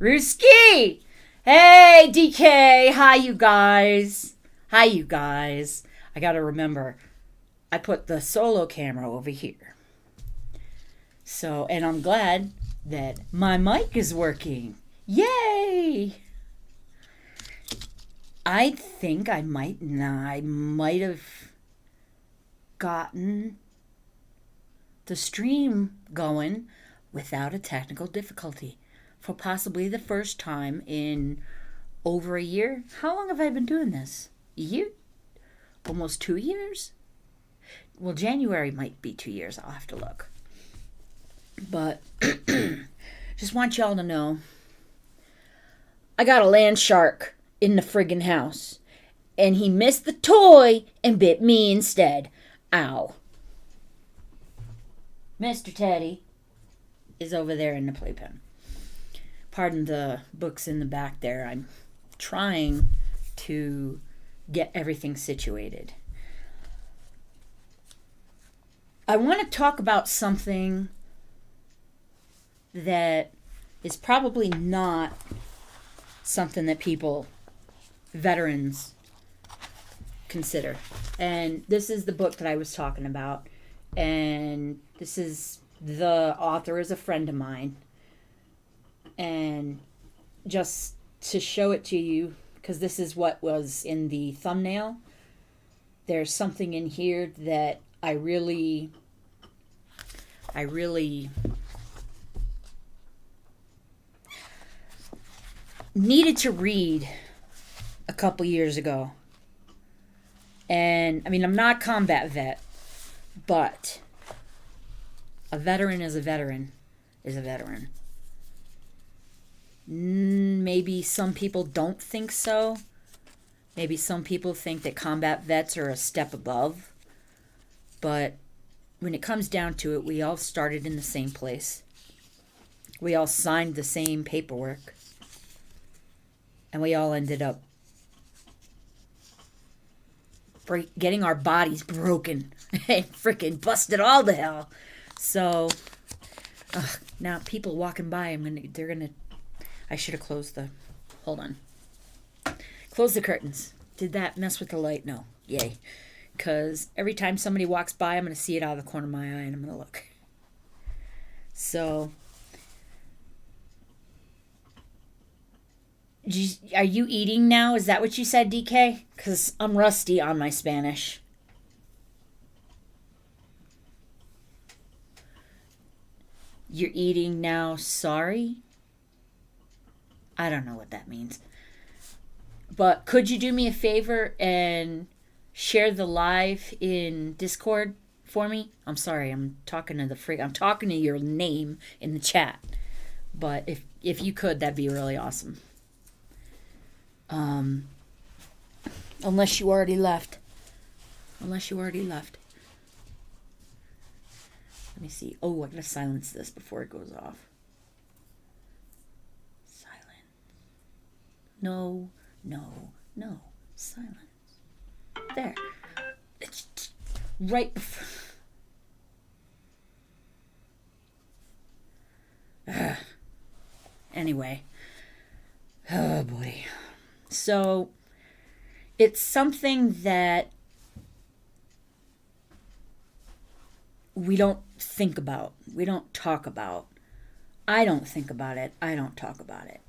Ruski! Hey, DK! Hi, you guys. Hi, you guys. I gotta remember, I put the solo camera over here. So, and I'm glad that my mic is working. Yay! I think I might have gotten the stream going without a technical difficulty for possibly the first time in over a year. How long have I been doing this? A year? Almost 2 years? Well, January might be 2 years. I'll have to look. But just want y'all to know, I got a land shark in the friggin' house, and he missed the toy and bit me instead. Ow. Mr. Teddy is over there in the playpen. Pardon the books in the back there. I'm trying to get everything situated. I want to talk about something that is probably not something that veterans consider. And this is the book that I was talking about. And the author is a friend of mine. And just to show it to you, because this is what was in the thumbnail, there's something in here that I really needed to read a couple years ago. And I mean, I'm not a combat vet, but a veteran is a veteran is a veteran. Maybe some people don't think so. Maybe some people think that combat vets are a step above. But when it comes down to it, we all started in the same place. We all signed the same paperwork. And we all ended up getting our bodies broken and freaking busted all to hell. So, now people walking by, I should have closed hold on. Close the curtains. Did that mess with the light? No. Yay. Because every time somebody walks by, I'm going to see it out of the corner of my eye and I'm going to look. So, are you eating now? Is that what you said, DK? Because I'm rusty on my Spanish. You're eating now, sorry? I don't know what that means. But could you do me a favor and share the live in Discord for me? I'm sorry, I'm talking to your name in the chat. But if you could, that'd be really awesome. Unless you already left. Let me see. Oh, I gotta silence this before it goes off. Silence. No. Silence. There. It's right before. Anyway. Oh, boy. So, it's something that we don't think about. We don't talk about. I don't think about it. I don't talk about it.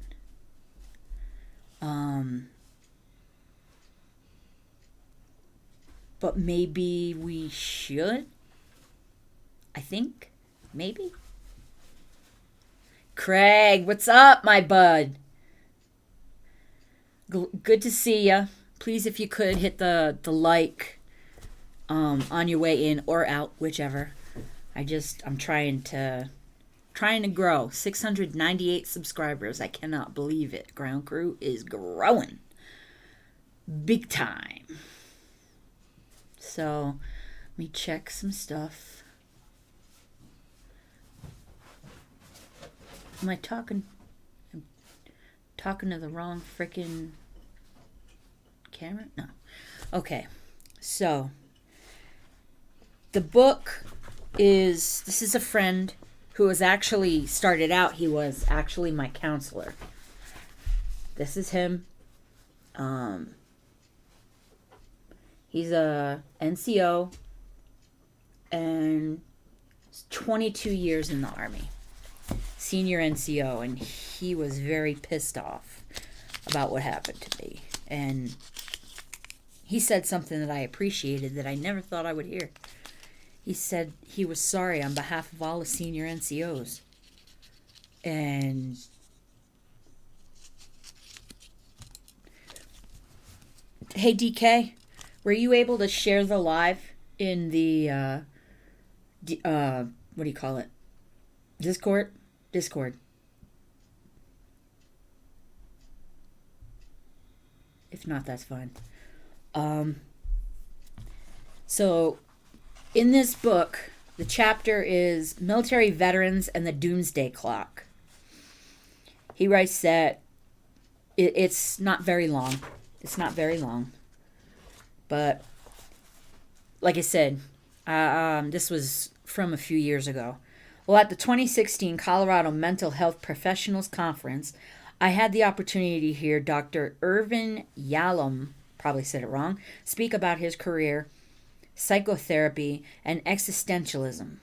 But maybe we should. I think. Maybe. Craig, what's up, my bud? Good to see ya. Please, if you could, hit the like on your way in or out, whichever. I'm trying to grow. 698 subscribers. I cannot believe it. Ground Crew is growing. Big time. So, let me check some stuff. Am I talking? I'm talking to the wrong freaking camera? No. Okay. So, the book this is a friend who was actually started out, he was actually my counselor. This is him. He's a NCO and 22 years in the Army. Senior NCO, and he was very pissed off about what happened to me. And he said something that I appreciated that I never thought I would hear. He said he was sorry on behalf of all the senior NCOs. And hey, DK, were you able to share the live in the what do you call it? Discord. If not, that's fine. So in this book, the chapter is Military Veterans and the Doomsday Clock. He writes that it's not very long. But like I said, this was from a few years ago. Well, at the 2016 Colorado Mental Health Professionals Conference, I had the opportunity to hear Dr. Irvin Yalom, probably said it wrong, speak about his career, psychotherapy, and existentialism.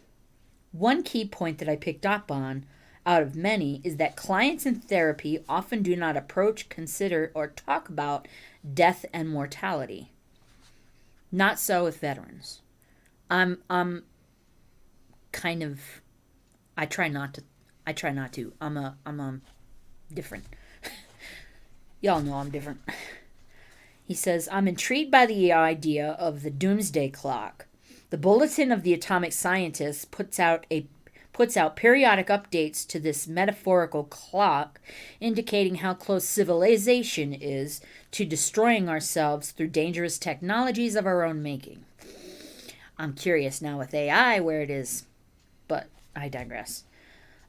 One key point that I picked up on out of many is that clients in therapy often do not approach, consider, or talk about death and mortality. Not so with veterans. I'm kind of, I try not to. I'm different. Y'all know I'm different. He says, I'm intrigued by the idea of the Doomsday Clock. The Bulletin of the Atomic Scientists puts out periodic updates to this metaphorical clock, indicating how close civilization is to destroying ourselves through dangerous technologies of our own making. I'm curious now with AI where it is, but I digress.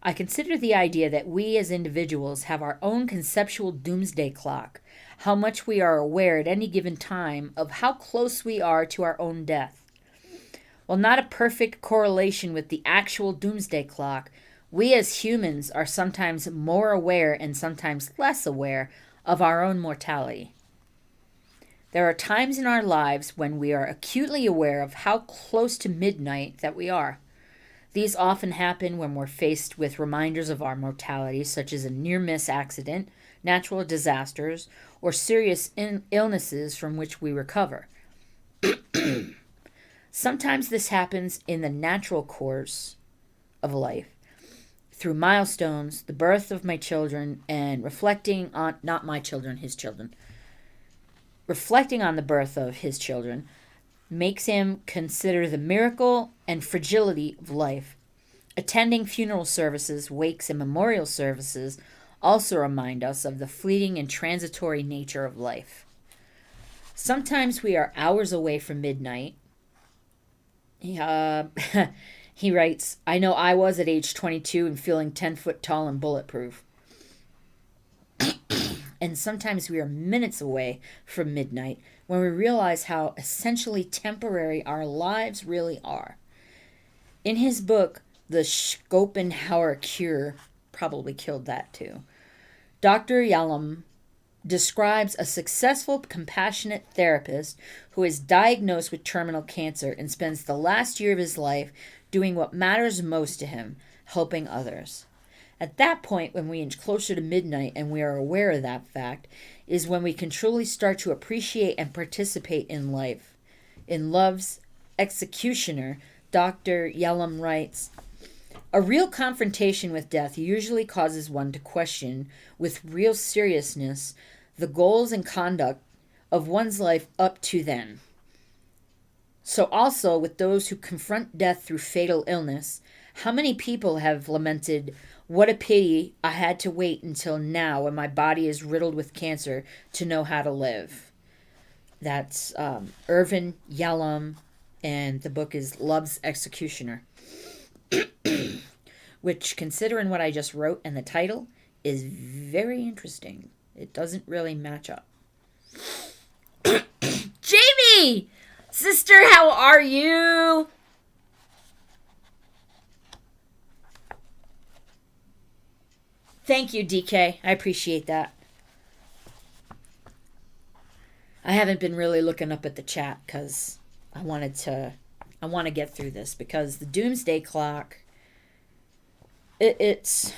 I consider the idea that we as individuals have our own conceptual doomsday clock, how much we are aware at any given time of how close we are to our own death. While not a perfect correlation with the actual doomsday clock, we as humans are sometimes more aware and sometimes less aware of our own mortality. There are times in our lives when we are acutely aware of how close to midnight that we are. These often happen when we're faced with reminders of our mortality, such as a near-miss accident, natural disasters, or serious illnesses from which we recover. Sometimes this happens in the natural course of life, through milestones, the birth of my children, and reflecting on, not my children, his children, reflecting on the birth of his children, makes him consider the miracle and fragility of life. Attending funeral services, wakes, and memorial services also remind us of the fleeting and transitory nature of life. Sometimes we are hours away from midnight. He writes, I know I was at age 22 and feeling 10 foot tall and bulletproof. And sometimes we are minutes away from midnight when we realize how essentially temporary our lives really are. In his book, The Schopenhauer Cure, probably killed that too, Dr. Yalom describes a successful, compassionate therapist who is diagnosed with terminal cancer and spends the last year of his life doing what matters most to him, helping others. At that point, when we inch closer to midnight and we are aware of that fact, is when we can truly start to appreciate and participate in life. In Love's Executioner, Dr. Yalom writes, a real confrontation with death usually causes one to question, with real seriousness, the goals and conduct of one's life up to then. So also with those who confront death through fatal illness, how many people have lamented, what a pity I had to wait until now when my body is riddled with cancer to know how to live. That's Irvin Yalom, and the book is Love's Executioner. Which, considering what I just wrote and the title, is very interesting. It doesn't really match up. Jamie! Sister, how are you? Thank you, DK. I appreciate that. I haven't been really looking up at the chat because I want to get through this because the Doomsday Clock, it's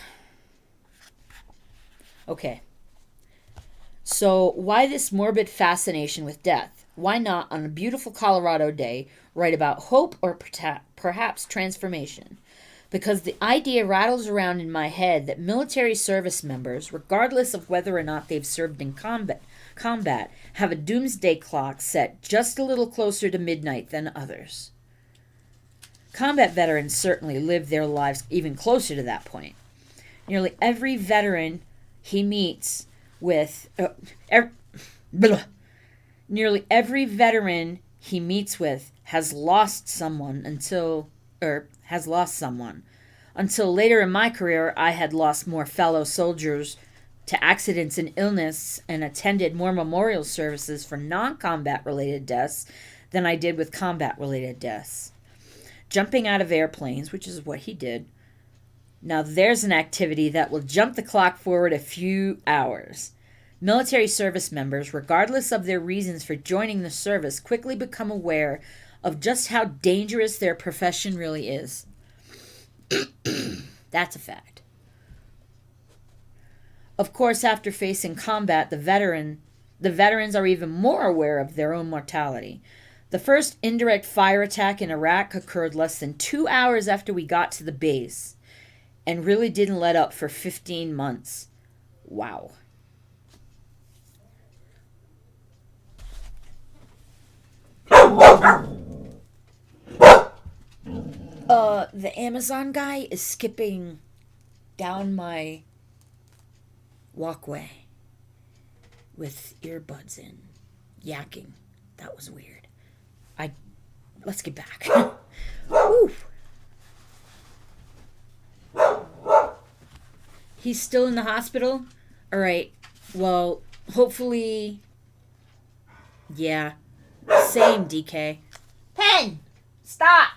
okay. So why this morbid fascination with death? Why not on a beautiful Colorado day write about hope or perhaps transformation? Because the idea rattles around in my head that military service members, regardless of whether or not they've served in combat, have a doomsday clock set just a little closer to midnight than others. Combat veterans certainly live their lives even closer to that point. Nearly every veteran he meets with nearly every veteran he meets with has lost someone until later in my career I had lost more fellow soldiers to accidents and illness and attended more memorial services for non-combat related deaths than I did with combat related deaths. Jumping out of airplanes, which is what he did. Now there's an activity that will jump the clock forward a few hours. Military service members, regardless of their reasons for joining the service, quickly become aware of just how dangerous their profession really is. That's a fact. Of course, after facing combat, the veterans are even more aware of their own mortality. The first indirect fire attack in Iraq occurred less than 2 hours after we got to the base and really didn't let up for 15 months. Wow. The Amazon guy is skipping down my walkway with earbuds in, yakking. That was weird. Let's get back. Woo. He's still in the hospital? All right. Well, hopefully. Yeah. Same, DK. Pen! Stop!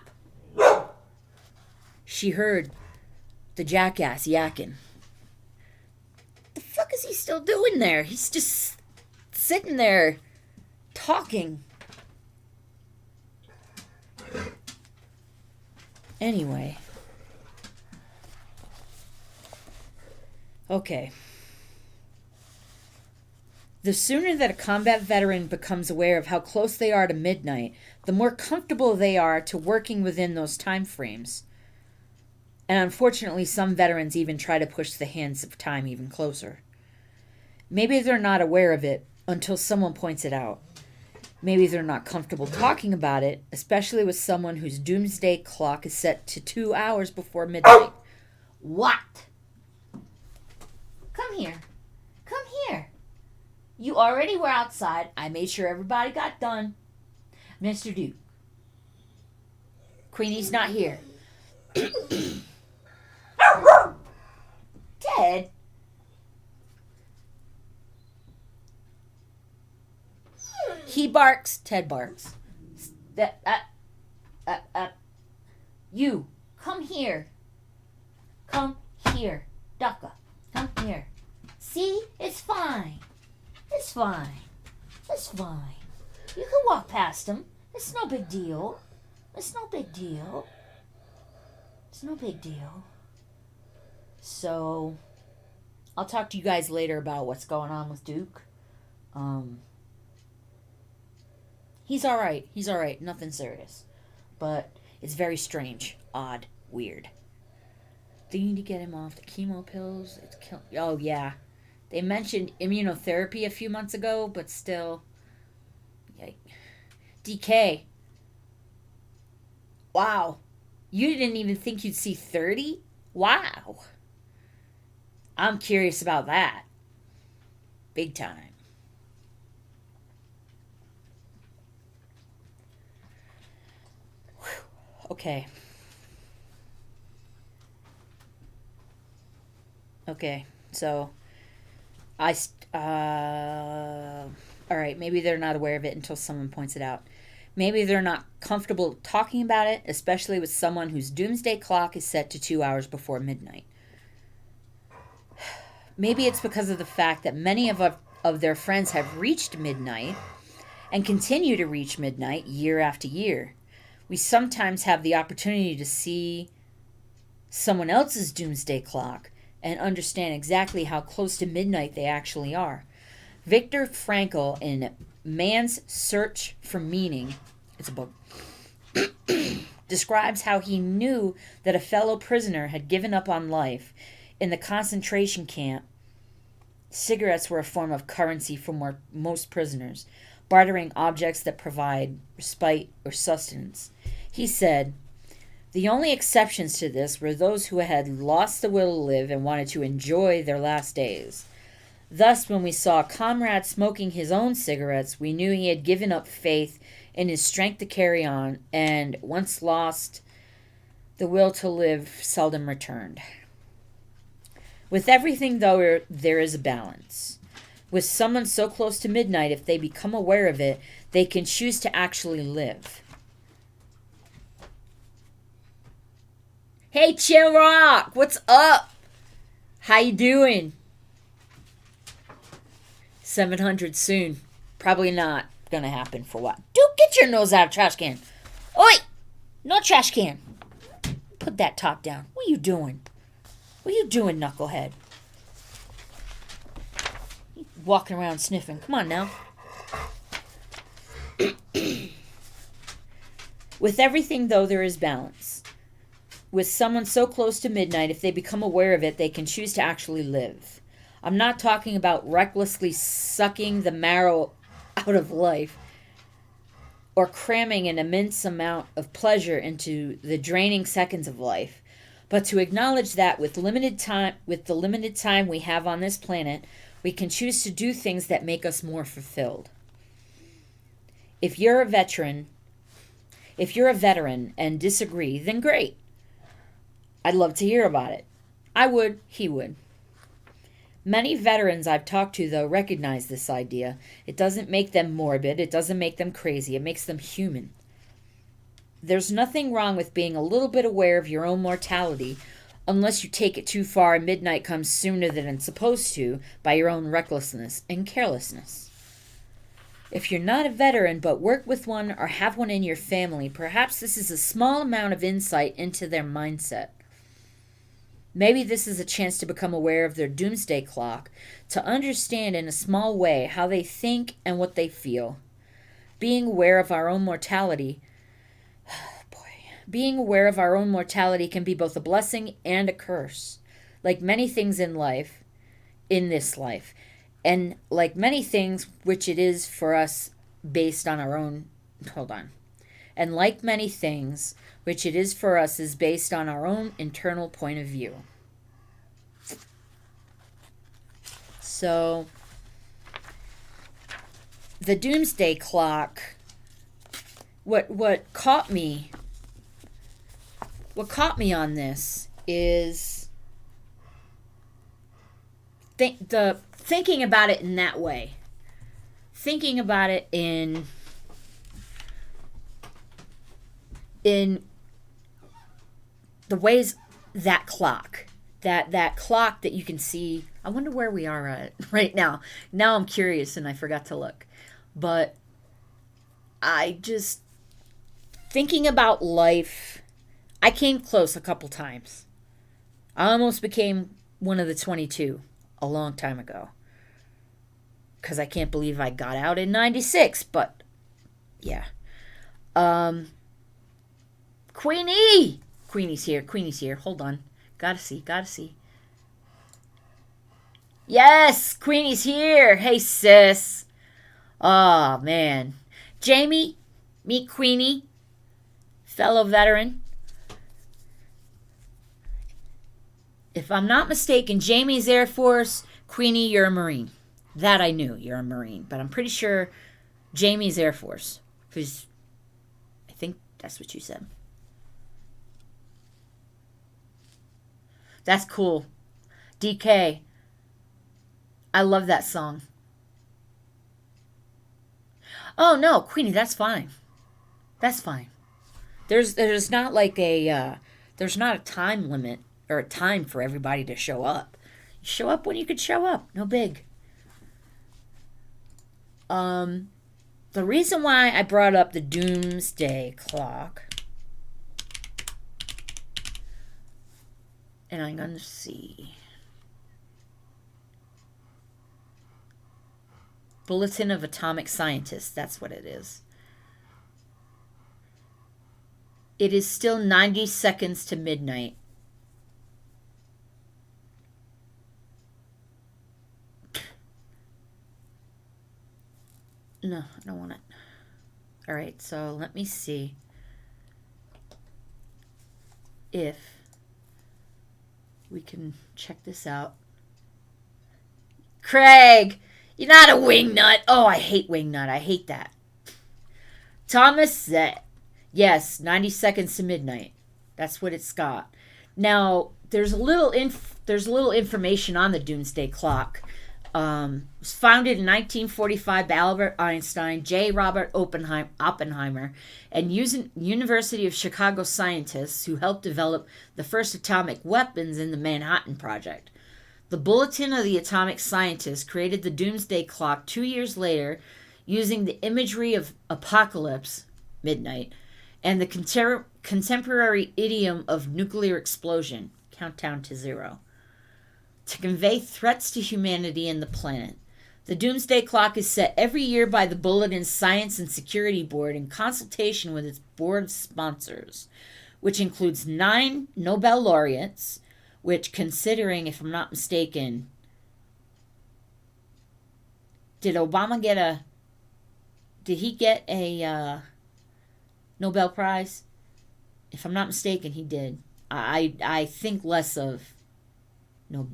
She heard the jackass yakking. The fuck is he still doing there? He's just sitting there talking. Anyway. Okay. The sooner that a combat veteran becomes aware of how close they are to midnight, the more comfortable they are to working within those time frames. And unfortunately, some veterans even try to push the hands of time even closer. Maybe they're not aware of it until someone points it out. Maybe they're not comfortable talking about it, especially with someone whose doomsday clock is set to 2 hours before midnight. What? Come here. Come here. You already were outside. I made sure everybody got done. Mr. Duke. Queenie's not here. Ted. He barks. Ted barks. You. Come here. Come here. Ducka. Come here. See? It's fine. It's fine. It's fine. You can walk past him. It's no big deal. It's no big deal. It's no big deal. So, I'll talk to you guys later about what's going on with Duke. He's alright. He's alright. Nothing serious. But it's very strange. Odd. Weird. They need to get him off the chemo pills. Oh, yeah. They mentioned immunotherapy a few months ago, but still. Yikes. DK. Wow. You didn't even think you'd see 30? Wow. I'm curious about that. Big time. Whew. Okay. Okay, so all right, maybe they're not aware of it until someone points it out. Maybe they're not comfortable talking about it, especially with someone whose doomsday clock is set to 2 hours before midnight. Maybe it's because of the fact that many of their friends have reached midnight and continue to reach midnight year after year. We sometimes have the opportunity to see someone else's doomsday clock and understand exactly how close to midnight they actually are. Viktor Frankl, in Man's Search for Meaning, it's a book, describes how he knew that a fellow prisoner had given up on life. In the concentration camp, cigarettes were a form of currency for most prisoners, bartering objects that provide respite or sustenance. He said, the only exceptions to this were those who had lost the will to live and wanted to enjoy their last days. Thus, when we saw a comrade smoking his own cigarettes, we knew he had given up faith in his strength to carry on, and once lost, the will to live seldom returned. With everything, though, there is a balance. With someone so close to midnight, if they become aware of it, they can choose to actually live. Hey, Chill Rock, what's up? How you doing? 700 soon. Probably not gonna happen for what? Dude, get your nose out of trash can. Oi! No trash can. Put that top down. What are you doing? What are you doing, knucklehead? Walking around sniffing. Come on now. With everything, though, there is balance. With someone so close to midnight, if they become aware of it, they can choose to actually live. I'm not talking about recklessly sucking the marrow out of life or cramming an immense amount of pleasure into the draining seconds of life, but to acknowledge that with the limited time we have on this planet, we can choose to do things that make us more fulfilled. If you're a veteran and disagree, then great. I'd love to hear about it. I would, he would. Many veterans I've talked to, though, recognize this idea. It doesn't make them morbid. It doesn't make them crazy. It makes them human. There's nothing wrong with being a little bit aware of your own mortality, unless you take it too far and midnight comes sooner than it's supposed to by your own recklessness and carelessness. If you're not a veteran but work with one or have one in your family, perhaps this is a small amount of insight into their mindset. Maybe this is a chance to become aware of their doomsday clock, to understand in a small way how they think and what they feel. Being aware of our own mortality can be both a blessing and a curse. Like many things in this life, and like many things which it is for us based on our own, and like many things which it is for us is based on our own internal point of view. So, the doomsday clock, what caught me on this is thinking about it in that way. Thinking about it in the ways that clock that you can see. I wonder where we are at right now. Now I'm curious and I forgot to look. But I just, thinking about life, I came close a couple times. I almost became one of the 22 a long time ago. Because I can't believe I got out in 96, but yeah. Queenie! Queenie's here. Hold on. Gotta see. Yes! Queenie's here! Hey, sis. Oh, man. Jamie, meet Queenie. Fellow veteran. If I'm not mistaken, Jamie's Air Force. Queenie, you're a Marine. That I knew, you're a Marine. But I'm pretty sure Jamie's Air Force. Because I think that's what you said. That's cool. DK. I love that song. Oh, no, Queenie, that's fine. That's fine. There's not like there's not a time limit or a time for everybody to show up. You show up when you could show up. No big. the reason why I brought up the Doomsday Clock, and I'm going to see. Bulletin of Atomic Scientists, that's what it is. It is still 90 seconds to midnight. No, I don't want it. All right, so let me see if we can check this out. Craig, you're not a wingnut. Oh, I hate wingnut. I hate that. Thomas said, yes, 90 seconds to midnight. That's what it's got. Now, there's a little information on the Doomsday Clock. It was founded in 1945 by Albert Einstein, J. Robert Oppenheimer, and University of Chicago scientists who helped develop the first atomic weapons in the Manhattan Project. The Bulletin of the Atomic Scientists created the Doomsday Clock 2 years later using the imagery of apocalypse, midnight, and the contemporary idiom of nuclear explosion, countdown to zero, to convey threats to humanity and the planet. The Doomsday Clock is set every year by the Bulletin Science and Security Board in consultation with its board sponsors, which includes 9 Nobel laureates, which, considering, if I'm not mistaken, did he get a Nobel Prize? If I'm not mistaken, he did. I think less of no.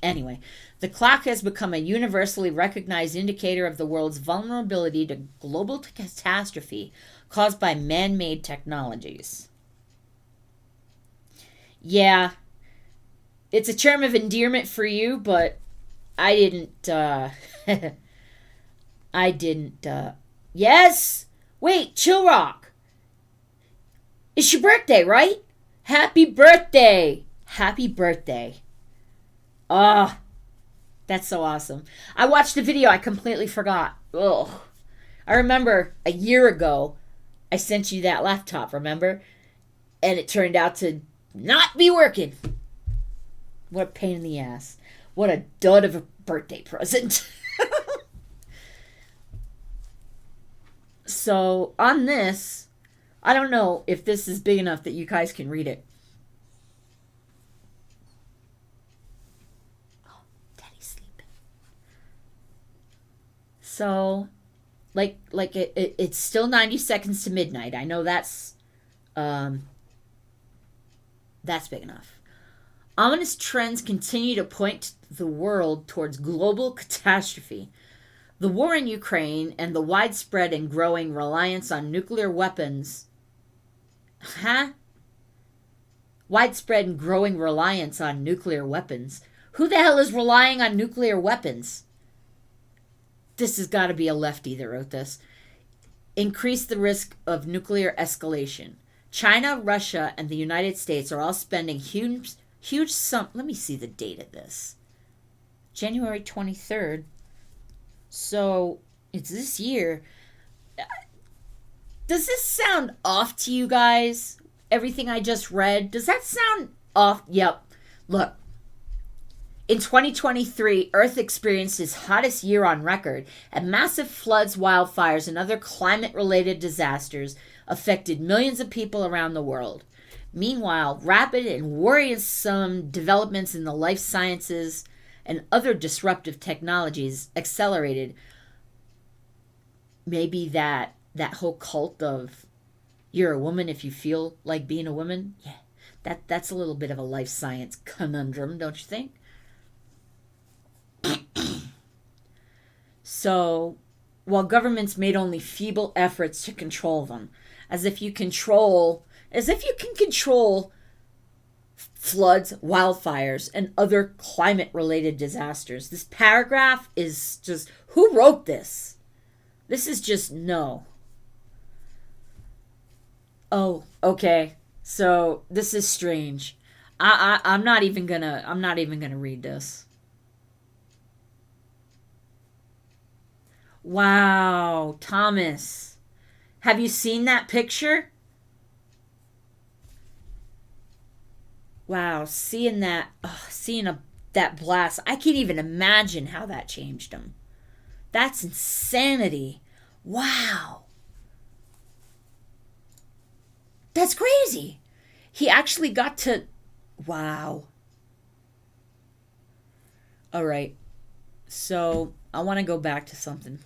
Anyway, the clock has become a universally recognized indicator of the world's vulnerability to global catastrophe caused by man-made technologies. Yeah, it's a term of endearment for you, but I didn't, yes? Wait, Chill Rock. It's your birthday, right? Happy birthday. Happy birthday. Ah, that's so awesome. I watched the video. I completely forgot. Ugh. I remember a year ago, I sent you that laptop, remember? And it turned out to not be working. What a pain in the ass. What a dud of a birthday present. So, on this, I don't know if this is big enough that you guys can read it. Oh, Daddy's sleeping. So, it's still 90 seconds to midnight. I know that's big enough. Ominous trends continue to point the world towards global catastrophe. The war in Ukraine and the widespread and growing reliance on nuclear weapons. Widespread and growing reliance on nuclear weapons. Who the hell is relying on nuclear weapons? This has got to be a lefty that wrote this. Increase the risk of nuclear escalation. China, Russia, and the United States are all spending huge sum. Let me see the date of this. January 23rd. So, it's this year. Does this sound off to you guys? Everything I just read? Does that sound off? Yep. Look. In 2023, Earth experienced its hottest year on record, and massive floods, wildfires, and other climate-related disasters affected millions of people around the world. Meanwhile, rapid and worrisome developments in the life sciences and other disruptive technologies accelerated. Maybe that whole cult of you're a woman if you feel like being a woman. Yeah, that's a little bit of a life science conundrum, don't you think? So, while governments made only feeble efforts to control them, as if you can control floods, wildfires, and other climate-related disasters. This paragraph is just, who wrote this? This is just no. Oh, okay. So this is strange. I'm not even gonna read this. Wow, Thomas. Have you seen that picture? Wow, seeing that, that blast. I can't even imagine how that changed him. That's insanity. Wow. That's crazy. He actually got to. Wow. All right. So I want to go back to something.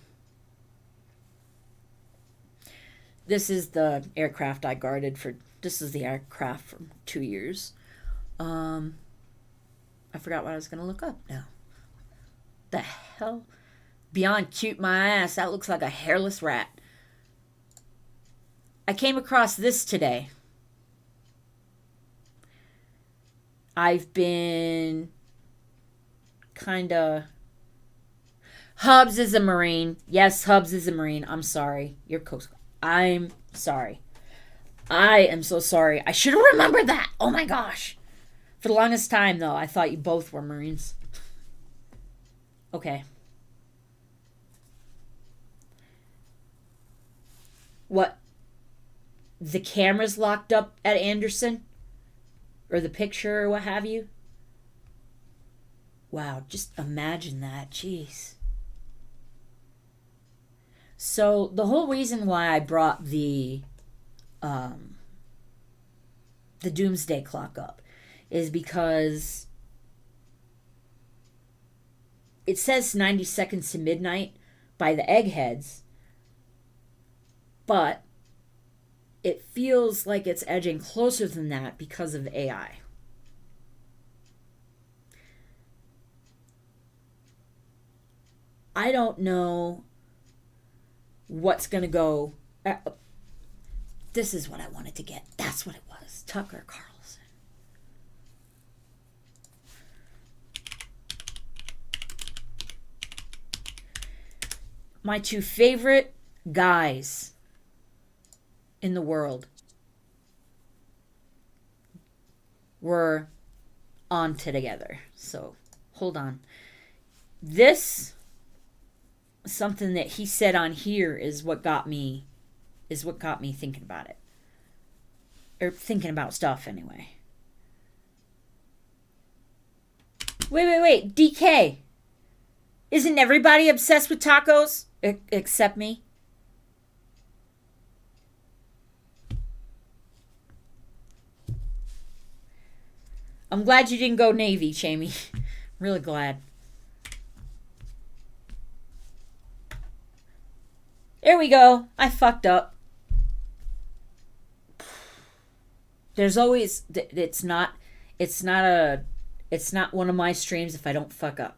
This is the aircraft I guarded for. This is the aircraft for 2 years. I forgot what I was going to look up now. The hell? Beyond cute my ass. That looks like a hairless rat. I came across this today. I've been kind of. Hubs is a Marine. Yes, Hubs is a Marine. I'm sorry. You're Coast Guard. I'm sorry. I am so sorry. I should have remembered that. Oh my gosh. For the longest time, though, I thought you both were Marines. Okay. What? The camera's locked up at Anderson? Or the picture or what have you? Wow, just imagine that. Jeez. So the whole reason why I brought the Doomsday Clock up is because it says 90 seconds to midnight by the eggheads, but it feels like it's edging closer than that because of AI. I don't know what's going to go. This is what I wanted to get. That's what it was. Tucker Carlson. My two favorite guys in the world were on together. So, hold on. This, something that he said on here is what got me thinking about it. Or thinking about stuff anyway. Wait. DK. Isn't everybody obsessed with tacos? Except me? I'm glad you didn't go Navy, Jamie. Really glad. There we go. I fucked up. There's always it's not one of my streams if I don't fuck up.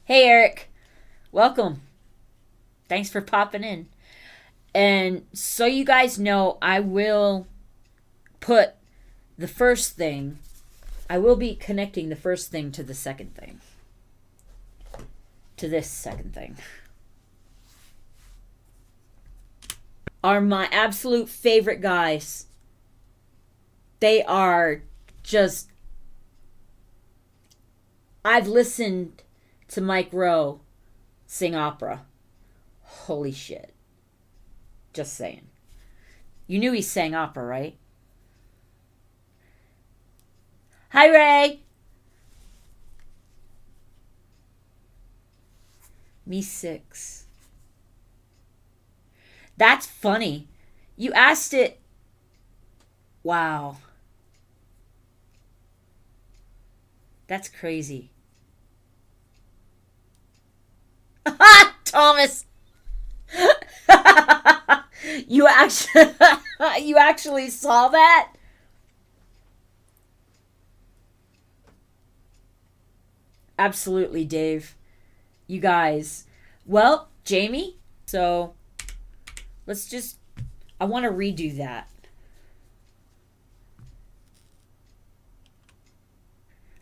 Hey Eric. Welcome. Thanks for popping in. And so you guys know, I will put the first thing. I will be connecting the first thing to the second thing. To this second thing. Are my absolute favorite guys. They are just. I've listened to Mike Rowe sing opera. Holy shit. Just saying. You knew he sang opera, right? Hi, Ray. Me 6. That's funny. You asked it. Wow. That's crazy. Thomas. You actually saw that? Absolutely, Dave. You guys. Well, Jamie, so I want to redo that.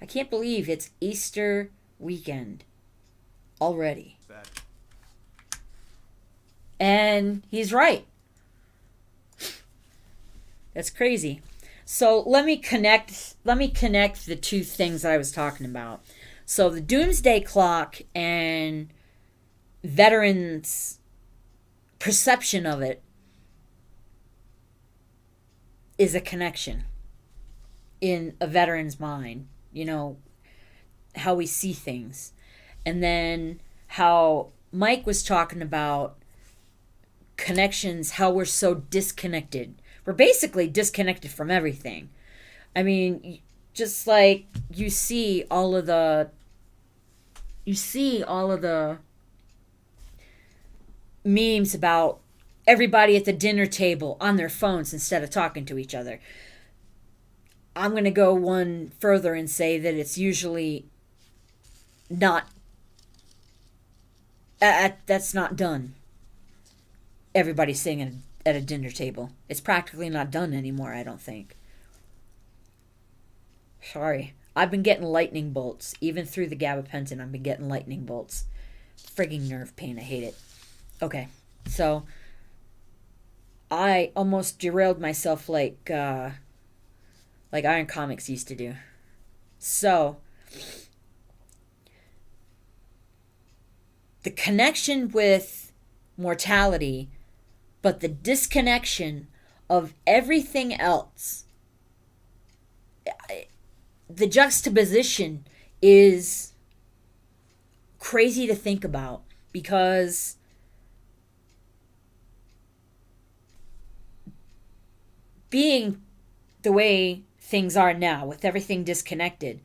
I can't believe it's Easter weekend already. And he's right. That's crazy. So let me connect the two things that I was talking about. So the Doomsday Clock and veterans' perception of it is a connection in a veteran's mind. You know, how we see things. And then how Mike was talking about connections, how we're so disconnected. We're basically disconnected from everything. I mean, just like you see all of the memes about everybody at the dinner table on their phones instead of talking to each other. I'm going to go one further and say that it's usually not that's not done. Everybody's sitting at a dinner table. It's practically not done anymore, I don't think. Sorry. I've been getting lightning bolts. Even through the gabapentin, I've been getting lightning bolts. Frigging nerve pain. I hate it. Okay. So, I almost derailed myself like Iron Comics used to do. So, the connection with mortality, but the disconnection of everything else. The juxtaposition is crazy to think about because being the way things are now, with everything disconnected,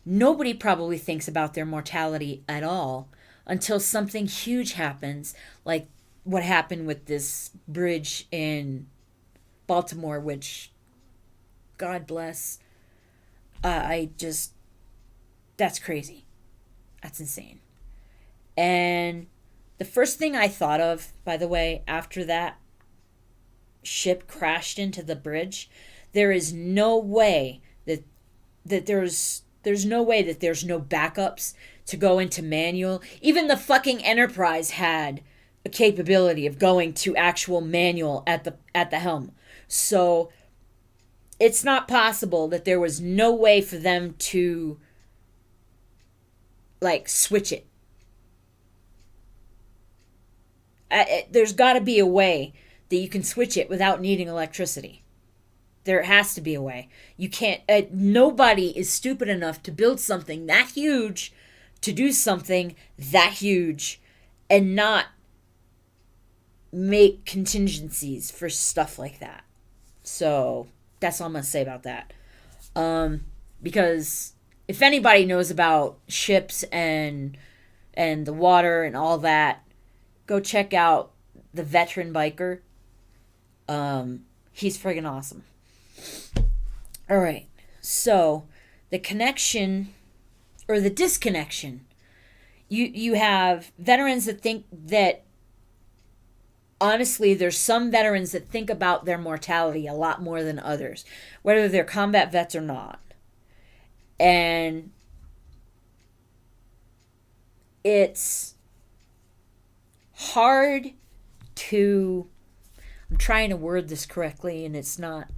nobody probably thinks about their mortality at all until something huge happens, like what happened with this bridge in Baltimore, which, God bless, that's crazy. That's insane. And the first thing I thought of, by the way, after that ship crashed into the bridge, there is no way that there's no way that there's no backups to go into manual. Even the fucking Enterprise had a capability of going to actual manual at the helm. So it's not possible that there was no way for them to switch it. There's got to be a way that you can switch it without needing electricity. There has to be a way. You can't. Nobody is stupid enough to build something that huge, to do something that huge, and not make contingencies for stuff like that. So that's all I'm gonna say about that. Because if anybody knows about ships and the water and all that, go check out the Veteran Biker. He's friggin' awesome. All right. So the connection or the disconnection. You have veterans that think that, honestly, there's some veterans that think about their mortality a lot more than others, whether they're combat vets or not. And it's hard to, I'm trying to word this correctly and it's not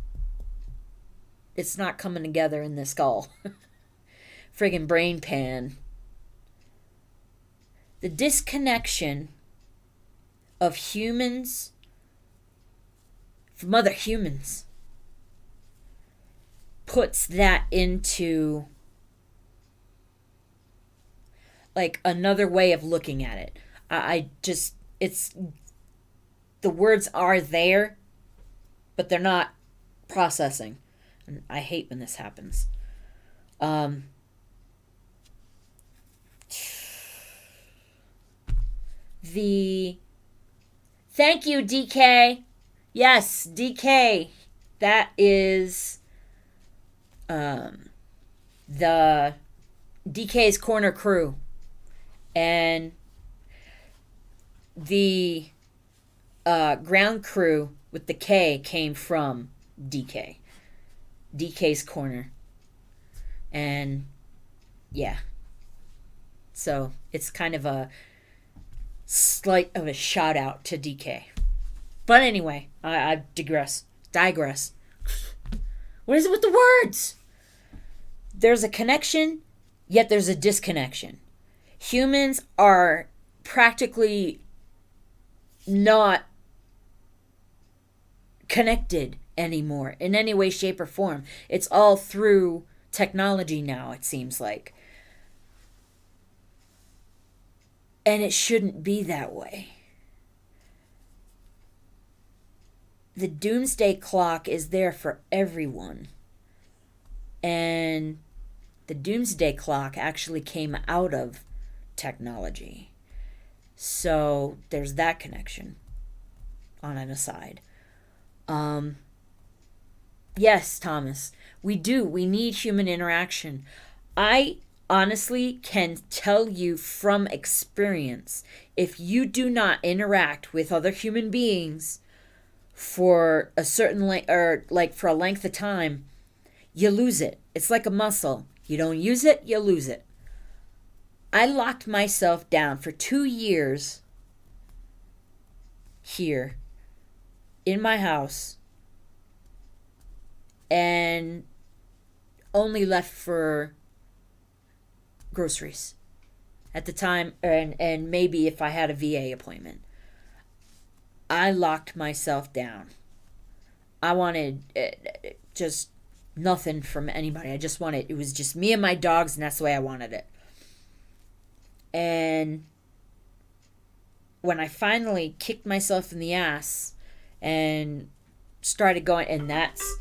coming together in the skull. Friggin' brain pan. The disconnection of humans from other humans puts that into another way of looking at it. It's the words are there, but they're not processing. And I hate when this happens. Thank you, DK. Yes, DK. That is the DK's Corner crew. And the ground crew with the K came from DK. DK's Corner. And yeah. So it's kind of a slight of a shout out to DK. But anyway, I digress. What is it with the words? There's a connection Yet there's a disconnection. Humans are practically not connected anymore in any way, shape, or form. It's all through technology now, it seems like. And it shouldn't be that way. The Doomsday Clock is there for everyone. And the Doomsday Clock actually came out of technology. So there's that connection on an aside. Yes, Thomas, we do. We need human interaction. I honestly can tell you from experience, if you do not interact with other human beings for a certain length, or like for a length of time, you lose it. It's like a muscle. You don't use it, you lose it. I locked myself down for 2 years here in my house and only left for groceries at the time, and maybe if I had a VA appointment. I locked myself down. I wanted just nothing from anybody. I just wanted, it was just me and my dogs, and that's the way I wanted it. And when I finally kicked myself in the ass and started going, and that's,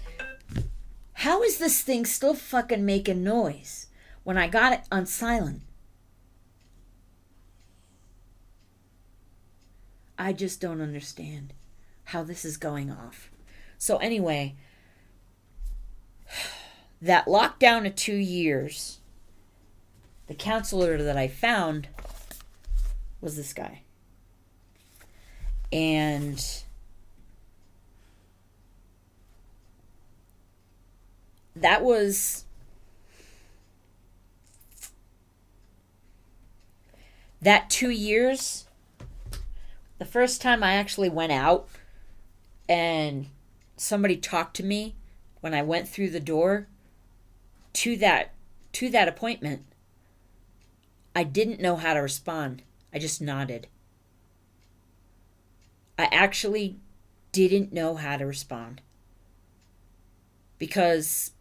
how is this thing still fucking making noise when I got it on silent? I just don't understand how this is going off. So anyway, that lockdown of 2 years, the counselor that I found was this guy. And that was that 2 years. The first time I actually went out and somebody talked to me when I went through the door to that appointment, I didn't know how to respond. I just nodded. I actually didn't know how to respond. Because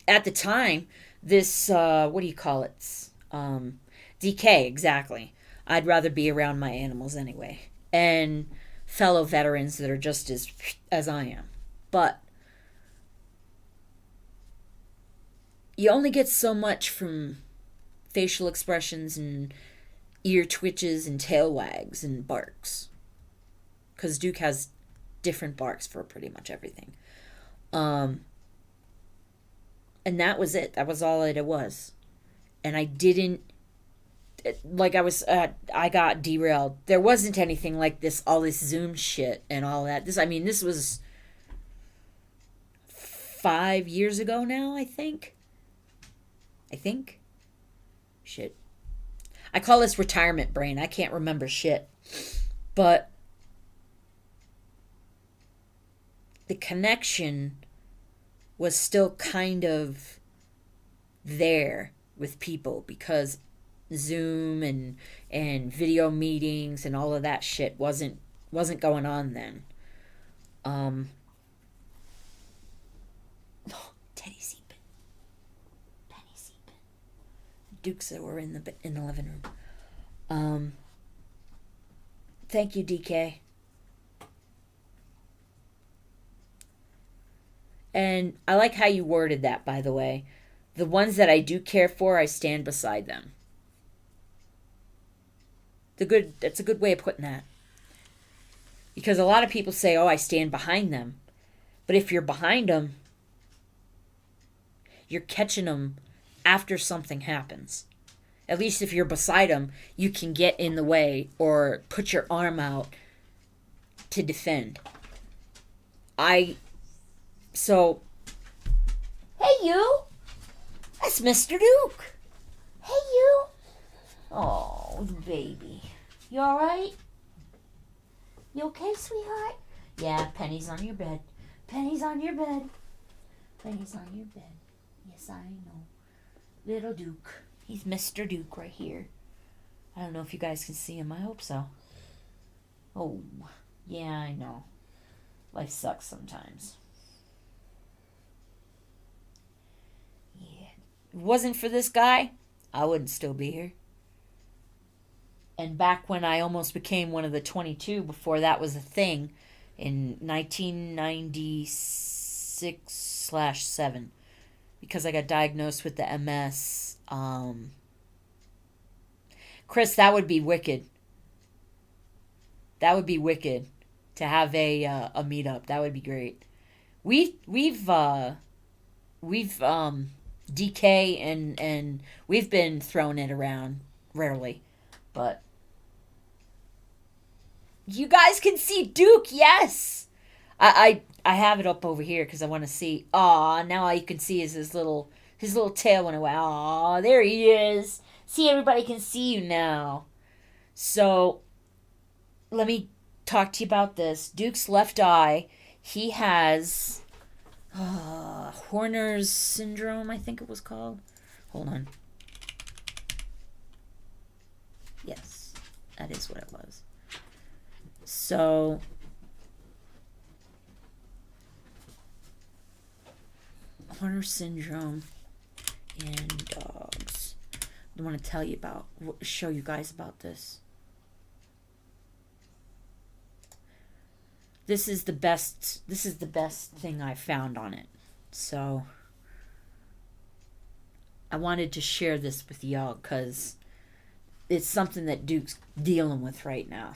at the time, this, what do you call it? DK, exactly. I'd rather be around my animals anyway. And fellow veterans that are just as I am. But you only get so much from facial expressions and ear twitches and tail wags and barks. Because Duke has different barks for pretty much everything. And that was it. That was all it was. And I didn't, like I got derailed. There wasn't anything like this, all this Zoom shit and all that. This was 5 years ago now, I think. Shit. I call this retirement brain. I can't remember shit. But the connection was still kind of there with people because Zoom and video meetings and all of that shit wasn't going on then. Oh, Teddy Seepin. Penny Seepin. Dukes that were in the living room. Thank you, DK. And I like how you worded that, by the way. The ones that I do care for, I stand beside them. That's a good way of putting that. Because a lot of people say, oh, I stand behind them. But if you're behind them, you're catching them after something happens. At least if you're beside them, you can get in the way or put your arm out to defend. So, hey you, that's Mr. Duke. Hey you. Oh, baby. You alright? You okay, sweetheart? Yeah, Penny's on your bed. Penny's on your bed. Penny's on your bed. Yes, I know. Little Duke. He's Mr. Duke right here. I don't know if you guys can see him. I hope so. Oh, yeah, I know. Life sucks sometimes. Yeah. If it wasn't for this guy, I wouldn't still be here. And back when I almost became one of the 22, before that was a thing, in 1996/7, because I got diagnosed with the MS. Chris, that would be wicked. That would be wicked to have a meetup. That would be great. We've DK and we've been throwing it around rarely, but you guys can see Duke. Yes, I have it up over here because I want to see. Aw, now all you can see is his little tail went away. Aw, there he is. See, everybody can see you now. So let me talk to you about this. Duke's left eye, he has Horner's syndrome, I think it was called. Hold on. Yes, that is what it was. So Horner's syndrome in dogs. I want to show you guys about this. This is the best thing I found on it. So I wanted to share this with y'all because it's something that Duke's dealing with right now.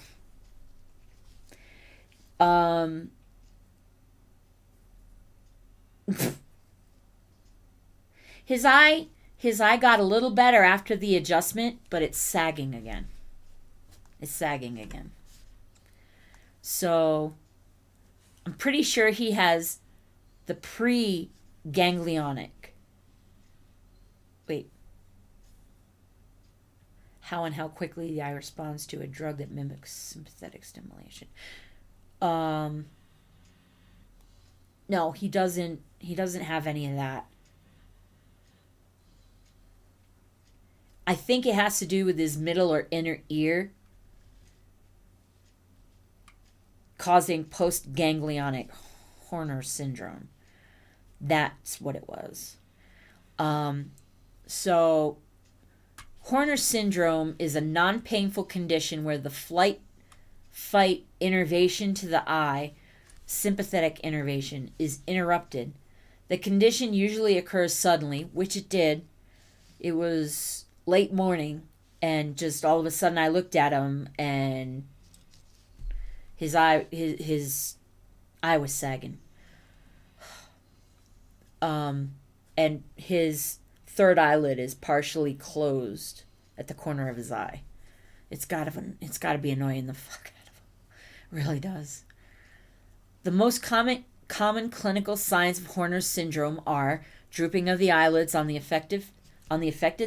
His eye got a little better after the adjustment, but it's sagging again. So I'm pretty sure he has the pre-ganglionic. Wait. How quickly the eye responds to a drug that mimics sympathetic stimulation. No, he doesn't have any of that. I think it has to do with his middle or inner ear causing post-ganglionic Horner syndrome. That's what it was. So Horner syndrome is a non-painful condition where the flight-fight innervation to the eye, sympathetic innervation, is interrupted. The condition usually occurs suddenly, which it did. It was late morning, and just all of a sudden I looked at him, and his eye was sagging. And his third eyelid is partially closed at the corner of his eye. It's gotta be annoying the fuck out of him. It really does. The most common clinical signs of Horner's syndrome are drooping of the eyelids on the affected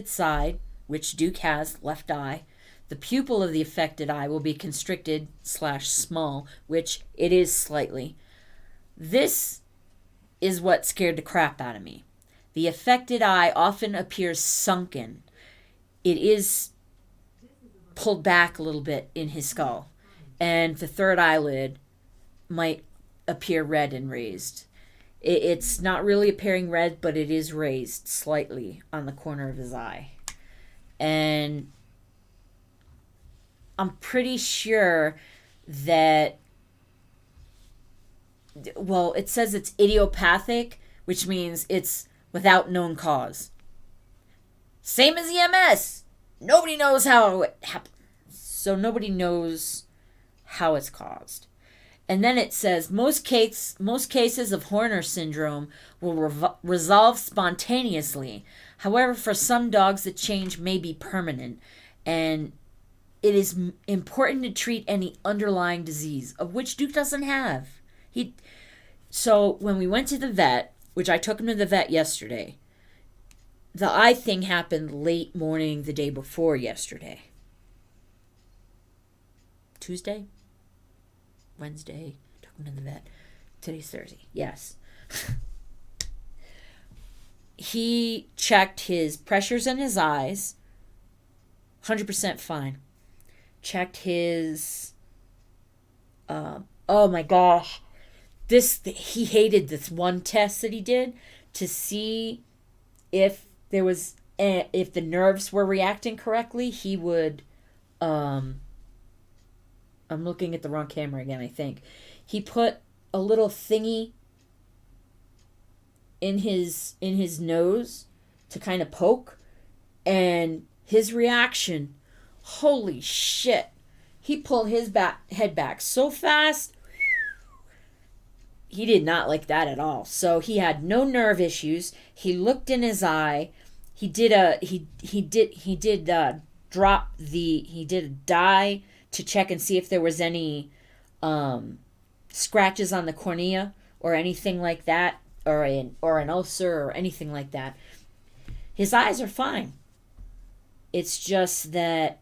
side, which Duke has, left eye. The pupil of the affected eye will be constricted/small, which it is slightly. This is what scared the crap out of me. The affected eye often appears sunken. It is pulled back a little bit in his skull, and the third eyelid might appear red and raised. It's not really appearing red, but it is raised slightly on the corner of his eye. And I'm pretty sure that, well, it says it's idiopathic, which means it's without known cause. Same as EMS. Nobody knows how it happens. So nobody knows how it's caused. And then it says most cases of Horner syndrome will resolve spontaneously. However, for some dogs, the change may be permanent, and it is important to treat any underlying disease, of which Duke doesn't have. So when we went to the vet, which I took him to the vet yesterday, the eye thing happened late morning the day before yesterday. Tuesday? Wednesday, took him to the vet. Today's Thursday. Yes. he checked his pressures in his eyes, 100% fine. Checked his, oh my gosh, he hated this one test that he did to see if there was, if the nerves were reacting correctly. He would, I'm looking at the wrong camera again, I think. He put a little thingy in his nose to kind of poke, and his reaction, holy shit, he pulled his head back so fast. He did not like that at all. So he had no nerve issues. He looked in his eye. He did a dye to check and see if there was any scratches on the cornea or anything like that, or an ulcer or anything like that. His eyes are fine. It's just that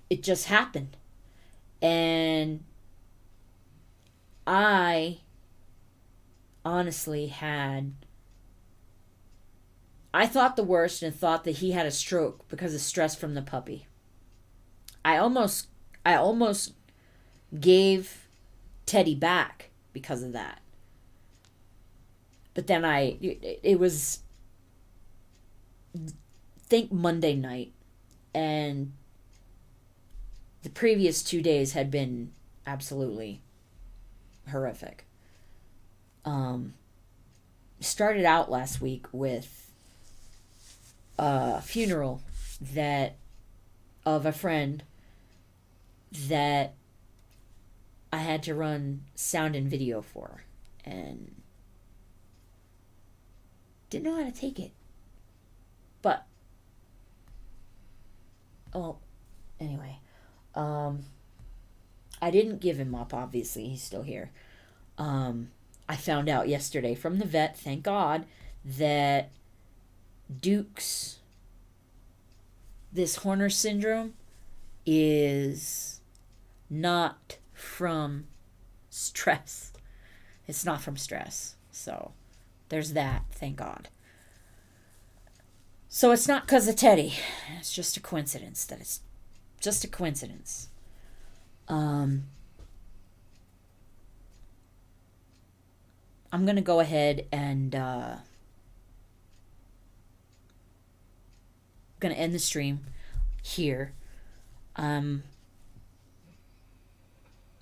it just happened. And I honestly I thought the worst and thought that he had a stroke because of stress from the puppy. I almost gave Teddy back because of that. But then it was, think, Monday night, and the previous 2 days had been absolutely horrific. Started out last week with a funeral of a friend that I had to run sound and video for, and didn't know how to take it. But anyway, I didn't give him up. Obviously, he's still here. I found out yesterday from the vet, thank God, that Duke's, this Horner syndrome, is not from stress. It's not from stress. So there's that, thank God. So it's not because of Teddy. It's just a coincidence that it's just a coincidence. I'm going to go ahead and going to end the stream here.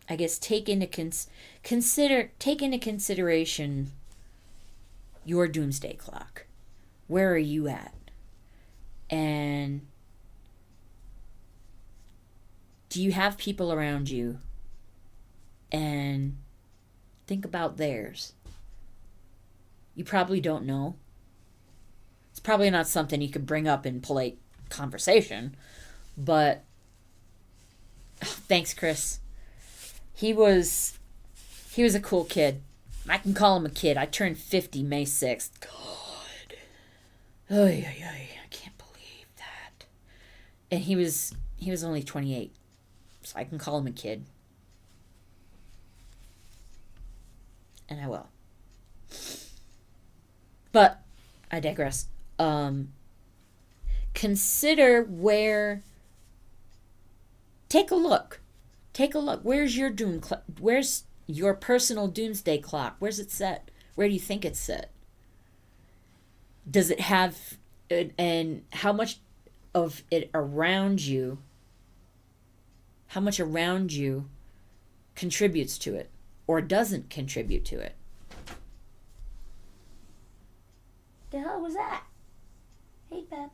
I guess take into consideration your doomsday clock. Where are you at? And do you have people around you? And think about theirs. You probably don't know. It's probably not something you could bring up in polite conversation, but thanks, Chris. He was a cool kid. I can call him a kid. I turned 50 May 6th. God. I can't believe that. And he was only 28. So I can call him a kid. And I will. But I digress. Consider where. Take a look. Where's your personal doomsday clock? Where's it set? Where do you think it's set? Does it have, and how much of it around you? How much around you contributes to it, or doesn't contribute to it? The hell was that? Hey, Pep.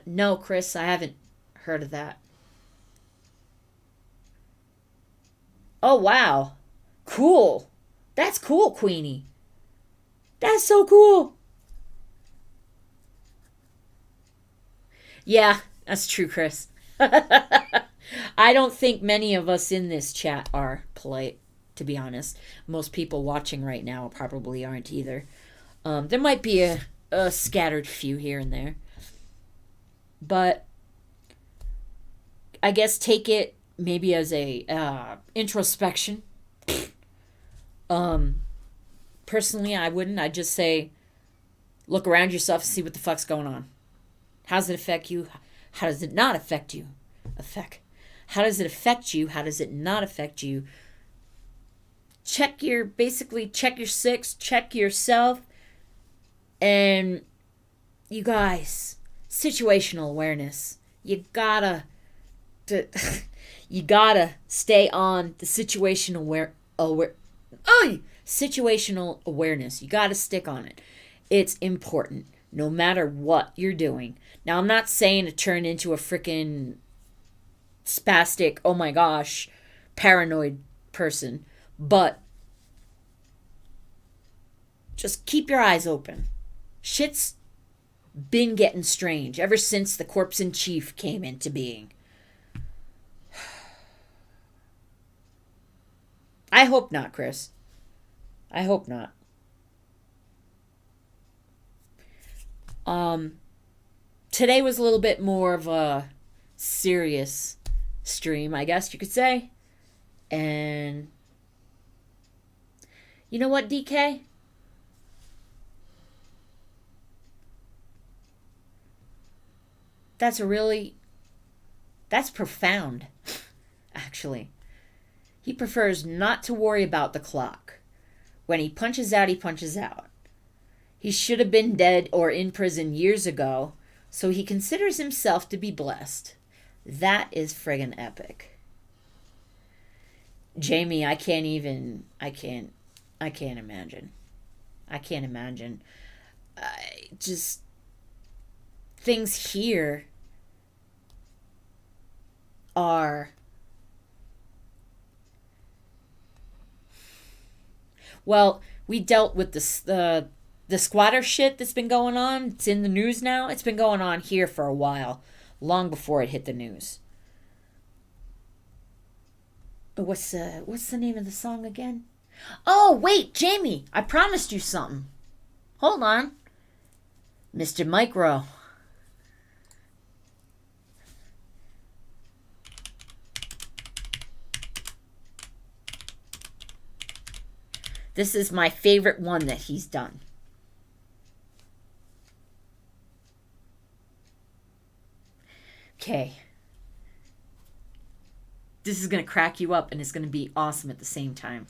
No, Chris, I haven't heard of that. Oh, wow. Cool. That's cool, Queenie. That's so cool. Yeah, that's true, Chris. I don't think many of us in this chat are polite, to be honest. Most people watching right now probably aren't either. There might be a scattered few here and there. But I guess take it maybe as a introspection. Um, Personally, I wouldn't. I'd just say, look around yourself and see what the fuck's going on. How does it affect you? How does it not affect you? How does it affect you? How does it not affect you? Check your six, check yourself, and you guys, situational awareness. You gotta stay on the situational awareness. You gotta stick on it. It's important, no matter what you're doing. Now, I'm not saying to turn into a freaking spastic, oh my gosh, paranoid person, but just keep your eyes open. Shit's been getting strange ever since the corpse in chief came into being. I hope not, Chris. I hope not. Today was a little bit more of a serious stream, I guess you could say. And you know what, DK? That's profound, actually. He prefers not to worry about the clock. When he punches out, he punches out. He should have been dead or in prison years ago, so he considers himself to be blessed. That is friggin' epic. Jamie, I can't imagine. I can't imagine. Just things here are, well, we dealt with the squatter shit that's been going on. It's in the news now. It's been going on here for a while, long before it hit the news. What's the name of the song again? Oh, wait, Jamie, I promised you something. Hold on. Mr. Micro. This is my favorite one that he's done. Okay. This is going to crack you up and it's going to be awesome at the same time.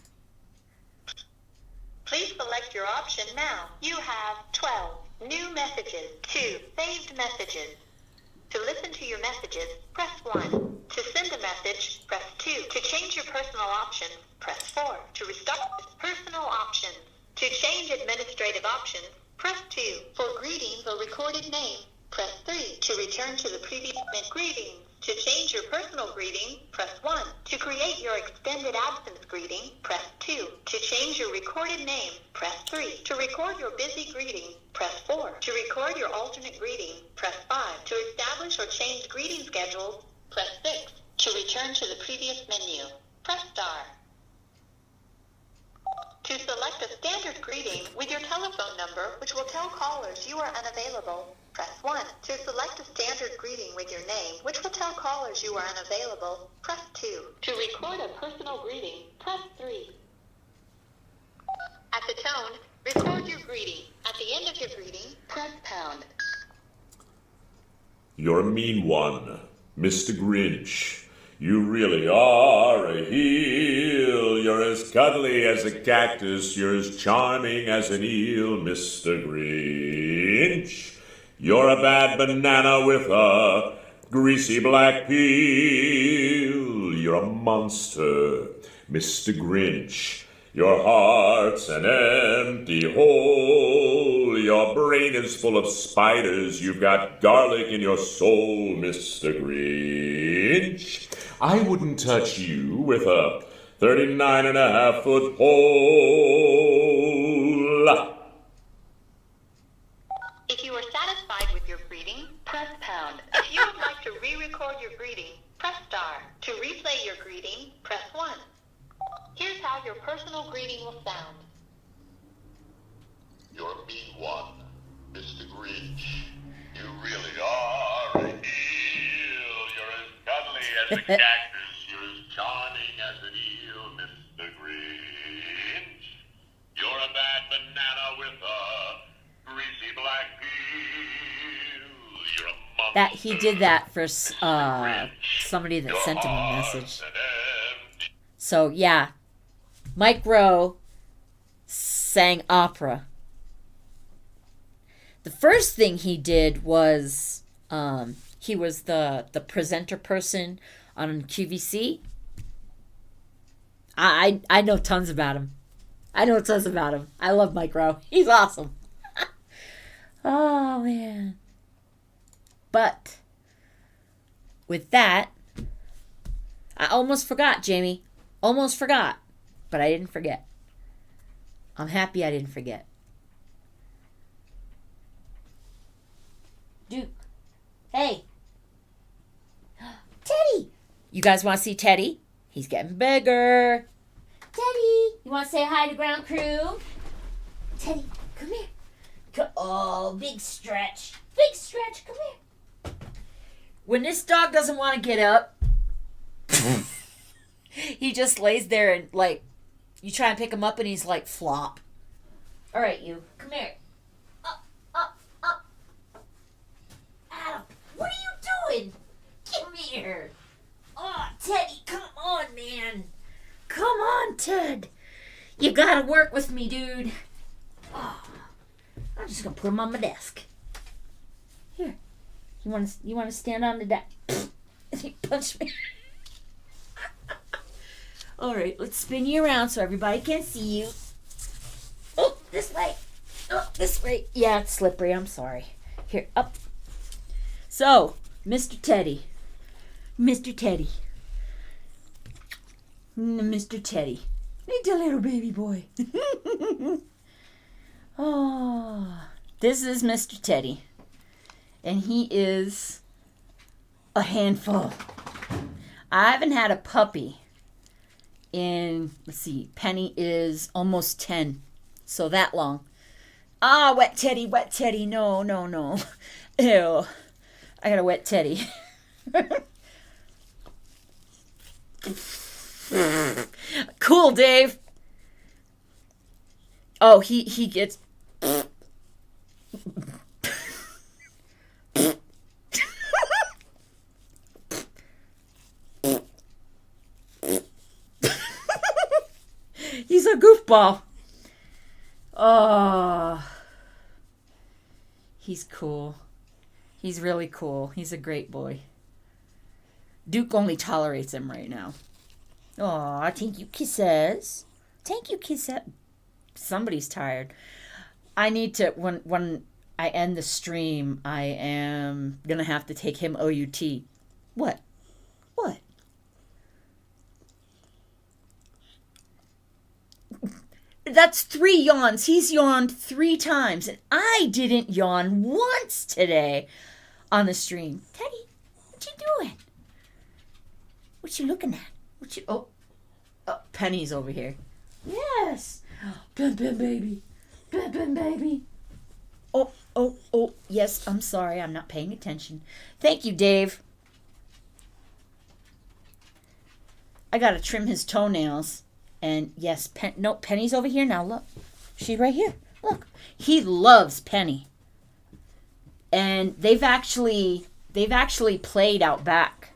Please select your option now. You have 12 new messages, 2 saved messages. To listen to your messages, press 1. To send a message, press 2. To change your personal options, press 4. To restart personal options. To change administrative options, press 2. For greetings or recorded name, press 3. To return to the previous greetings. To change your personal greeting, press 1. To create your extended absence greeting, press 2. To change your recorded name, press 3. To record your busy greeting, press 4. To record your alternate greeting, press 5. To establish or change greeting schedules, press 6. To return to the previous menu, press star. To select a standard greeting with your telephone number, which will tell callers you are unavailable, press 1. To select a standard greeting with your name, which will tell callers you are unavailable, press 2. To record a personal greeting, press 3. At the tone, record your greeting. At the end of your greeting, press pound. You're a mean one, Mr. Grinch. You really are a heel. You're as cuddly as a cactus. You're as charming as an eel, Mr. Grinch. You're a bad banana with a greasy black peel. You're a monster, Mr. Grinch. Your heart's an empty hole. Your brain is full of spiders. You've got garlic in your soul, Mr. Grinch. I wouldn't touch you with a 39.5-foot pole. If you are satisfied with your greeting, press pound. If you would like to re-record your greeting, press star. To replay your greeting, press 1. Here's how your personal greeting will sound. You're a mean one, Mr. Grinch. You really are a heel. You're as cuddly as a cactus. You're with a greasy black peel. You're a mum. That he did that for somebody that sent him a message. So yeah, Mike Rowe sang opera. The first thing he did was he was the presenter person on QVC. I know tons about him. I love Mike Rowe. He's awesome. Oh man. But with that, I almost forgot, Jamie. Almost forgot. But I didn't forget. I'm happy I didn't forget. Duke. Hey. Teddy. You guys want to see Teddy? He's getting bigger. Teddy. You want to say hi to ground crew? Teddy, come here. Oh, big stretch. Big stretch. Come here. When this dog doesn't want to get up, he just lays there and, like, you try and pick him up and he's like, flop. All right, you. Come here. Up, up, up. Adam, what are you doing? Come here. Oh, Teddy, come on, man. Come on, Ted. You gotta work with me, dude. Oh, I'm just gonna put him on my desk. Here. You want to stand on the desk? He punched me. All right, let's spin you around so everybody can see you. Oh, this way. Oh, this way. Yeah, it's slippery. I'm sorry. Here, up. So, Mr. Teddy. Mr. Teddy. Mr. Teddy. Need a little baby boy. Oh, this is Mr. Teddy. And he is a handful. I haven't had a puppy in, let's see, Penny is almost 10. So that long. Ah, wet Teddy, wet Teddy. No, no, no. Ew. I got a wet Teddy. Cool, Dave. Oh, he gets... He's a goofball. Oh. He's cool. He's really cool. He's a great boy. Duke only tolerates him right now. Aw, thank you, kisses. Thank you, kisses. Somebody's tired. I need to, when I end the stream, I am going to have to take him OUT. What? What? That's 3 yawns. He's yawned 3 times, and I didn't yawn once today on the stream. Teddy, what you doing? What you looking at? What you? Oh, Penny's over here. Yes, Ben baby, Ben baby. Oh. Yes, I'm sorry. I'm not paying attention. Thank you, Dave. I gotta trim his toenails. And yes, Penny's over here now. Look, she's right here. Look, he loves Penny. And they've actually played out back.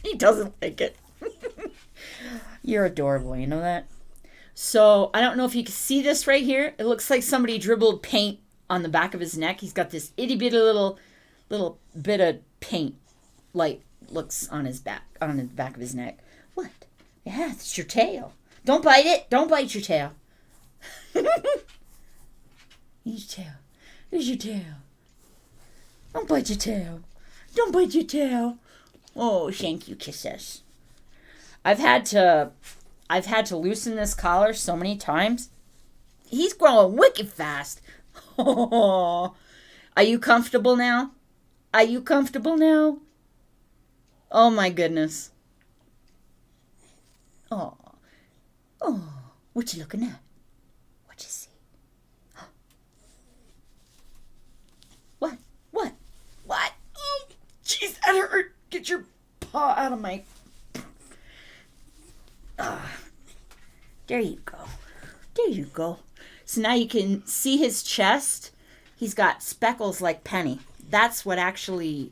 He doesn't like it. You're adorable, you know that? So, I don't know if you can see this right here. It looks like somebody dribbled paint on the back of his neck. He's got this itty bitty little bit of paint, like, looks on his back, on the back of his neck. What? Yeah, it's your tail. Don't bite it. Don't bite your tail. Here's your tail. Here's your tail. Don't bite your tail. Don't bite your tail. Oh, thank you, kisses. I've had to loosen this collar so many times. He's growing wicked fast. Oh, are you comfortable now? Are you comfortable now? Oh my goodness. Oh, what you looking at? What you see? What? What? Oh, out of my... There you go. There you go. So now you can see his chest. He's got speckles like Penny. That's what actually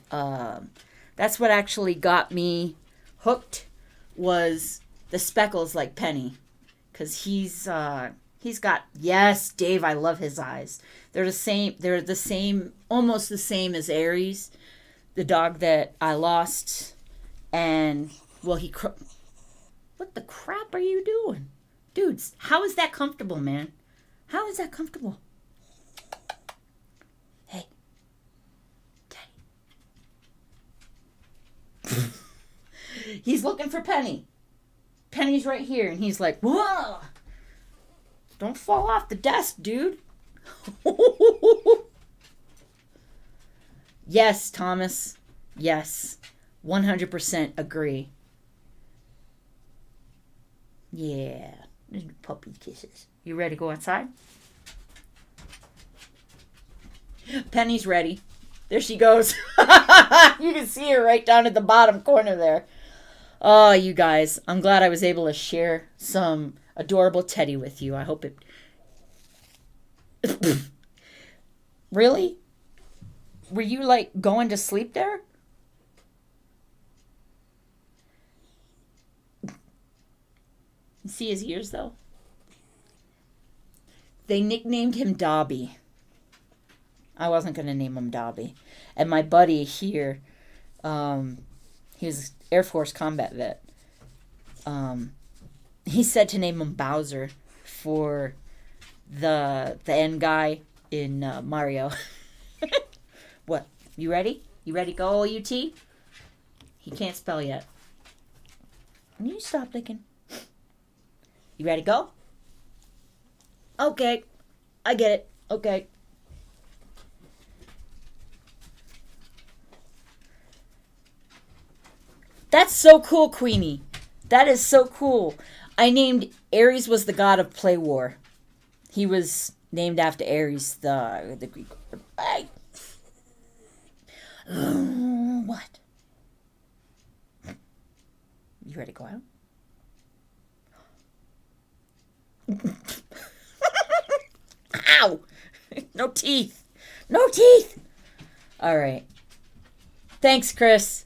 got me hooked, was the speckles like Penny. Because he's got, yes, Dave, I love his eyes. They're the same, almost the same as Aries, the dog that I lost. And, well, what the crap are you doing? Dudes, how is that comfortable, man? How is that comfortable? Hey. Daddy. He's looking for Penny. Penny's right here, and he's like, whoa! Don't fall off the desk, dude. Yes, Thomas. Yes. 100% agree. Yeah. Puppy kisses. You ready to go outside? Penny's ready. There she goes. You can see her right down at the bottom corner there. Oh, you guys. I'm glad I was able to share some adorable teddy with you. I hope it... Really? Were you, like, going to sleep there? You see his ears, though? They nicknamed him Dobby. I wasn't going to name him Dobby. And my buddy here, he was Air Force combat vet. He said to name him Bowser for the end guy in Mario. What? You ready? You ready to go, UT? He can't spell yet. You stop thinking. You ready to go? Okay. I get it. Okay. That's so cool, Queenie. That is so cool. I named Ares was the god of play war. He was named after Ares, the Greek. What? You ready to go out? Ow! No teeth. No teeth. All right. Thanks, Chris.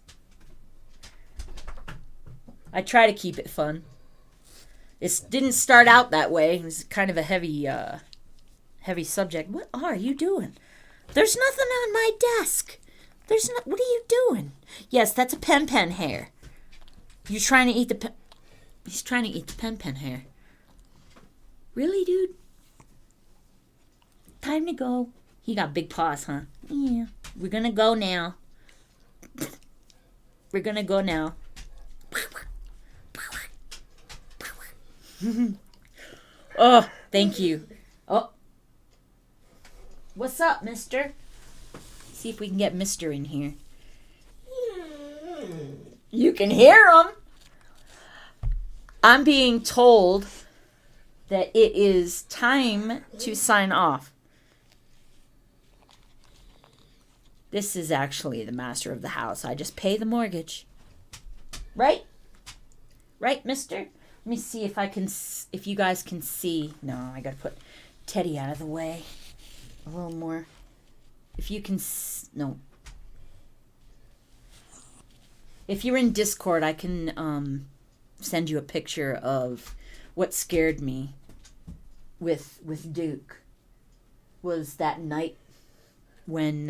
I try to keep it fun. It didn't start out that way. It was kind of a heavy subject. What are you doing? There's nothing on my desk. What are you doing? Yes, that's a pen hair. You're trying to eat the pen. He's trying to eat the pen hair. Really, dude? Time to go. He got big paws, huh? Yeah. We're gonna go now. We're gonna go now. Oh, thank you. Oh. What's up, mister? See if we can get mister in here. You can hear him. I'm being told that it is time to sign off. This is actually the master of the house. I just pay the mortgage. Right? Right, mister? Let me see if you guys can see. No, I gotta put Teddy out of the way. A little more. If you can, no. If you're in Discord, I can send you a picture of what scared me with Duke. Was that night when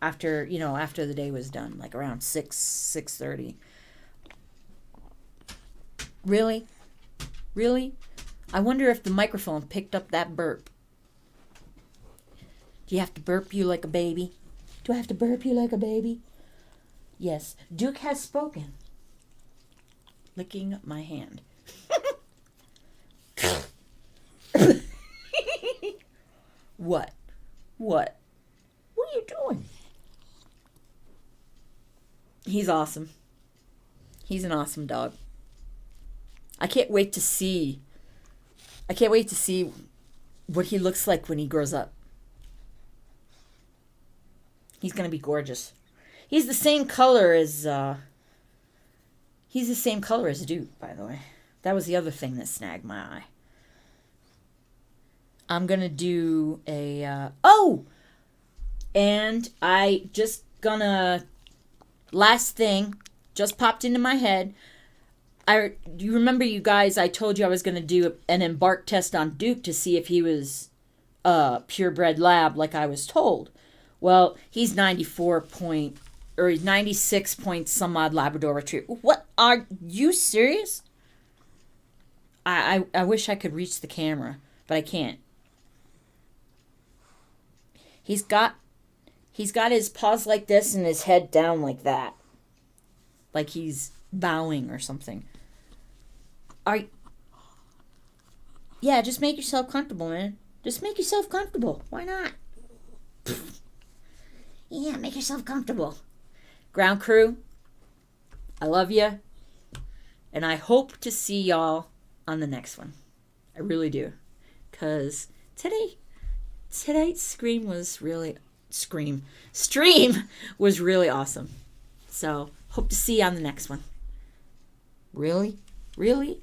after the day was done, like around 6:30. Really? I wonder if the microphone picked up that burp. Do you have to burp you like a baby? Do I have to burp you like a baby? Yes. Duke has spoken. Licking my hand. What? What are you doing? He's awesome. He's an awesome dog. I can't wait to see what he looks like when he grows up. He's going to be gorgeous. He's the same color as He's the same color as Duke, by the way. That was the other thing that snagged my eye. I'm going to do a... And I just gonna... Last thing, just popped into my head. Do you remember, you guys, I told you I was going to do an embark test on Duke to see if he was purebred lab like I was told. Well, he's 96 point some odd Labrador Retriever. What? Are you serious? I wish I could reach the camera, but I can't. He's got his paws like this and his head down like that. Like he's bowing or something. Yeah, just make yourself comfortable, man. Just make yourself comfortable. Why not? Yeah, make yourself comfortable. Ground crew, I love you. And I hope to see y'all on the next one. I really do. Because tonight's stream was really awesome. So, hope to see you on the next one. Really? Really?